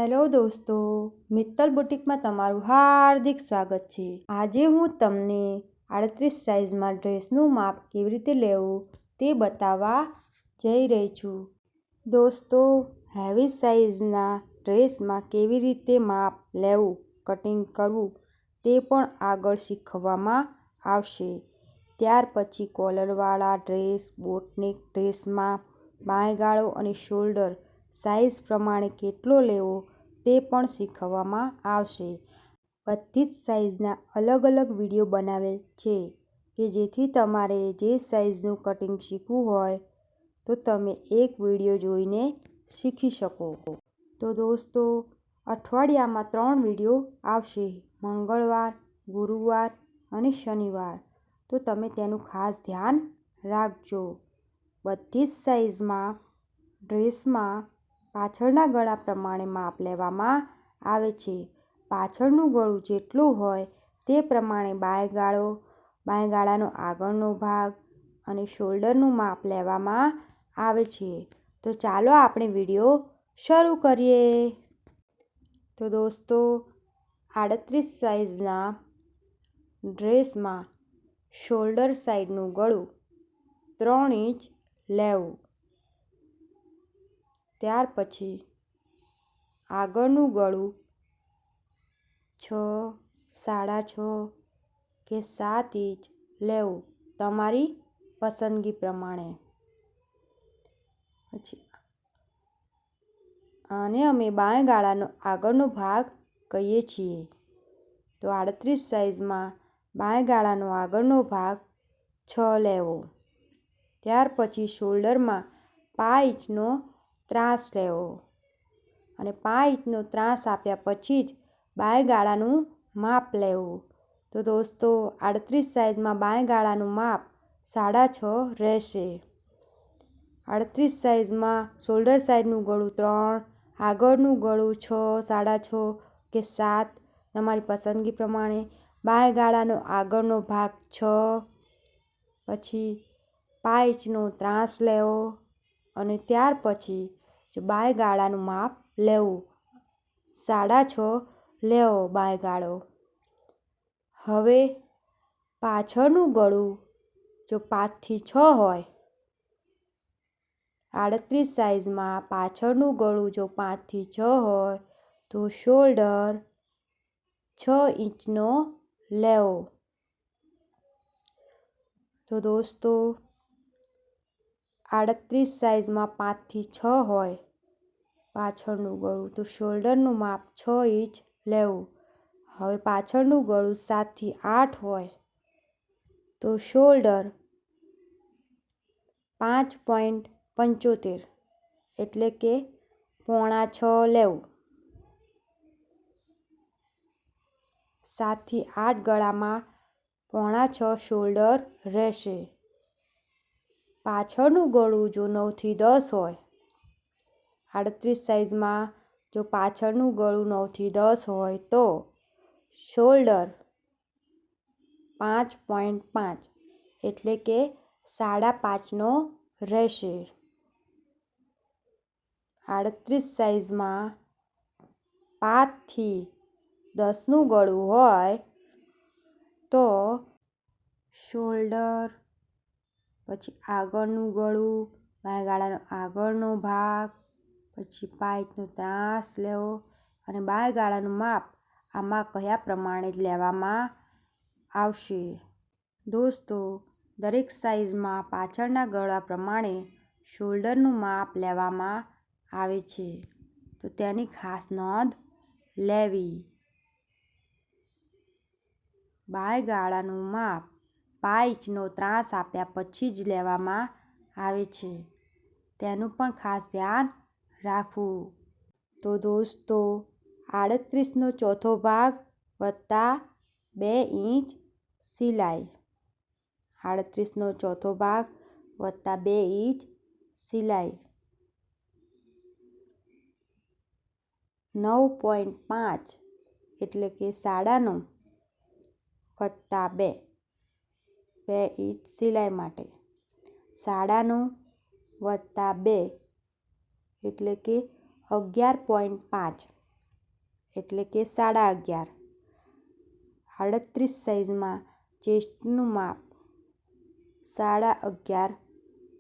Hello દોસ્તો, મિત્તલ બુટીકમાં તમારું હાર્દિક સ્વાગત છે। આજે હું તમને 38 સાઇઝમાં ડ્રેસનું માપ કેવી રીતે લેવું તે બતાવવા જઈ રહી છું। દોસ્તો, હેવી સાઇઝના ડ્રેસમાં કેવી રીતે માપ લેવું, કટિંગ કરવું તે પણ આગળ શીખવવામાં આવશે। ત્યાર પછી કોલરવાળા ડ્રેસ, બોટનેક ડ્રેસમાં બાંયગાળો અને શોલ્ડર સાઇઝ પ્રમાણે કેટલો લેવો તે પણ શીખવવામાં આવશે। બધી જ સાઇઝના અલગ અલગ વિડીયો બનાવેલ છે કે જેથી તમારે જે સાઇઝનું કટિંગ શીખવું હોય તો તમે એક વિડીયો જોઈને શીખી શકો। તો દોસ્તો, અઠવાડિયામાં 3 વિડીયો આવશે, મંગળવાર, ગુરુવાર અને શનિવાર। તો તમે તેનું ખાસ ધ્યાન રાખજો। બધી જ સાઇઝમાં ડ્રેસમાં પાછળના ગળા પ્રમાણે માપ લેવામાં આવે છે। પાછળનું ગળું જેટલું હોય તે પ્રમાણે બાંયગાળો, બાંયગાળાનો આગળનો ભાગ અને શોલ્ડરનું માપ લેવામાં આવે છે। તો ચાલો આપણે વિડીયો શરૂ કરીએ। તો દોસ્તો, 38 સાઇઝના ડ્રેસમાં શોલ્ડર સાઈડનું ગળું 3 ઇંચ લેવું। ત્યાર પછી આગળનું ગળું 6, 6.5 કે 7 ઇંચ લેવું તમારી પસંદગી પ્રમાણે। પછી આને અમે બાંયગાળાનો આગળનો ભાગ કહીએ છીએ। તો 38 સાઇઝમાં બાંયગાળાનો આગળનો ભાગ 6 લેવો। ત્યાર પછી શોલ્ડરમાં 5 ઇંચનો ત્રાંસ લેવો અને 5 ઇંચનો ત્રાંસ આપ્યા પછી જ બાંયગાળાનું માપ લેવું। તો દોસ્તો, 38 સાઇઝમાં બાંયગાળાનું માપ 6.5 રહેશે। 38 સાઇઝમાં શોલ્ડર સાઈડનું ગળું 3, આગળનું ગળું 6, 6.5 કે 7 તમારી પસંદગી પ્રમાણે। બાંયગાળાનો આગળનો ભાગ 6, પછી 5 ઇંચનો ત્રાંસ લેવો અને ત્યાર પછી જ બાંયગાળાનું માપ લેવું। 6.5 લેવો બાંયગાળો। હવે પાછળનું ગળું જો 5 થી 6 હોય, 38 સાઇઝમાં પાછળનું ગળું જો 5 થી 6 હોય તો શોલ્ડર 6 ઇંચનો લેવો। તો દોસ્તો, 38 સાઇઝમાં 5 થી 6 હોય પાછળનું ગળું તો શોલ્ડરનું માપ 6 ઇંચ લેવું। હવે પાછળનું ગળું 7 થી 8 હોય તો શોલ્ડર 5.75 એટલે કે 5.25 લેવું। 7 થી 8 ગળામાં 5.25 શોલ્ડર રહેશે। પાછળનું ગળું જો 9 થી 10 હોય, 38 સાઇઝમાં જો પાછળનું ગળું 9 થી 10 હોય તો શોલ્ડર 5.5 એટલે કે 5.5નો રહેશે। 38 સાઇઝમાં 5 થી 10નું ગળું હોય તો શોલ્ડર, પછી આગળનું ગળું, બાંયગાળાનો આગળનો ભાગ, પછી 5 ઇંચનો ત્રાંસ લેવો અને બાંયગાળાનું માપ આમાં કહ્યા પ્રમાણે જ લેવામાં આવશે। દોસ્તો, દરેક સાઇઝમાં પાછળના ગળા પ્રમાણે શોલ્ડરનું માપ લેવામાં આવે છે, તો તેની ખાસ નોંધ લેવી। બાંયગાળાનું માપ 5 ઇંચનો ત્રાંસ આપ્યા પછી જ લેવામાં આવે છે, તેનું પણ ખાસ ધ્યાન રાખવું। તો દોસ્તો, 38નો ચોથો ભાગ વત્તા 2 ઇંચ સિલાઈ। 38નો ચોથો ભાગ વત્તા 2 ઇંચ સિલાઈ 9.5 એટલે કે 9.5 વત્તા 2 ઇંચ સિલાઈ માટે। 9.5 વત્તા 2 એટલે કે 11.5 એટલે કે 11.5. 38 સાઇઝમાં ચેસ્ટનું માપ 11.5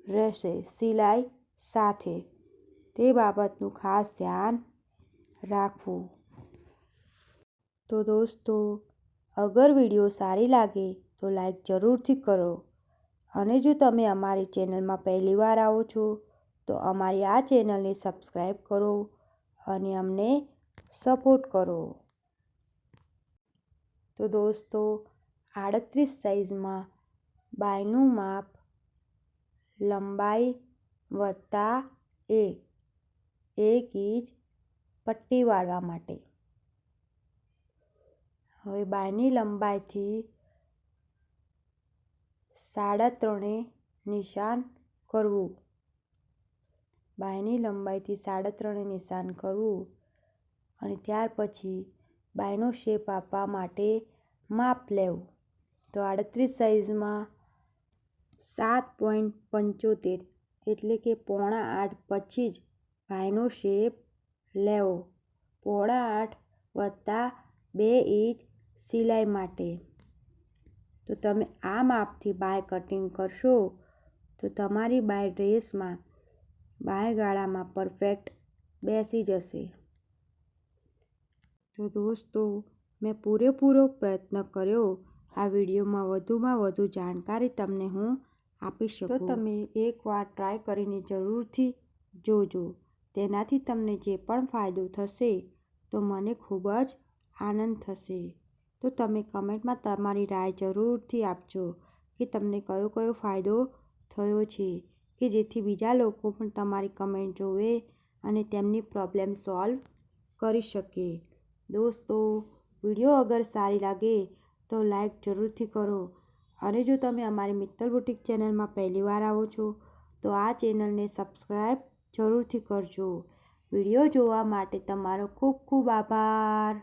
રહેશે સિલાઈ સાથે. તે બાબતનું ખાસ ધ્યાન રાખવું. તો દોસ્તો, અગર વિડીયો સારી લાગે તો લાઈક જરૂરથી કરો. અને જો તમે અમારી ચેનલમાં પહેલી વાર આવો છો તો અમારી આ ચેનલને સબસ્ક્રાઈબ કરો અને અમને સપોર્ટ કરો. તો દોસ્તો, 38 સાઇઝમાં બાયનું માપ લંબાઈ વત્તા 1 ઇંચ પટ્ટી વાળવા માટે. હવે બાયની લંબાઈથી 3.5 નિશાન કરવું. બાયની લંબાઈથી 3.5 નિશાન કરવું અને ત્યાર પછી બાયનો શેપ આપવા માટે માપ લેવું. તો 38 સાઇઝમાં 7.75 એટલે કે 7.25 પછી જ બાયનો શેપ લેવો. 7.25 વત્તા 2 ઇંચ સિલાઈ માટે. તો તમે આ માપથી બાય કટિંગ કરશો તો તમારી બાય ડ્રેસમાં બાય ગાળામાં પરફેક્ટ બેસી જશે. તો દોસ્તો, મેં પૂરેપૂરો પ્રયત્ન કર્યો આ વિડીયોમાં વધુમાં વધુ જાણકારી તમને હું આપી શકું. તો તમે એકવાર ટ્રાય કરીને જરૂરથી જોજો. તેનાથી તમને જે પણ ફાયદો થશે તો મને ખૂબ જ આનંદ થશે. તો તમે કમેન્ટમાં તમારી રાય જરૂરથી આપજો કે તમને કયો કયો ફાયદો થયો છે, કે જેથી બીજા લોકો પણ તમારી કમેન્ટ જોવે અને તેમની પ્રોબ્લેમ સોલ્વ કરી શકે. દોસ્તો, વિડીયો અગર સારી લાગે તો લાઈક જરૂરથી કરો. અને જો તમે અમારી મિત્તલ બુટીક ચેનલમાં પહેલી વાર આવો છો તો આ ચેનલને સબસ્ક્રાઈબ જરૂરથી કરજો. વિડીયો જોવા માટે તમારો ખૂબ ખૂબ આભાર.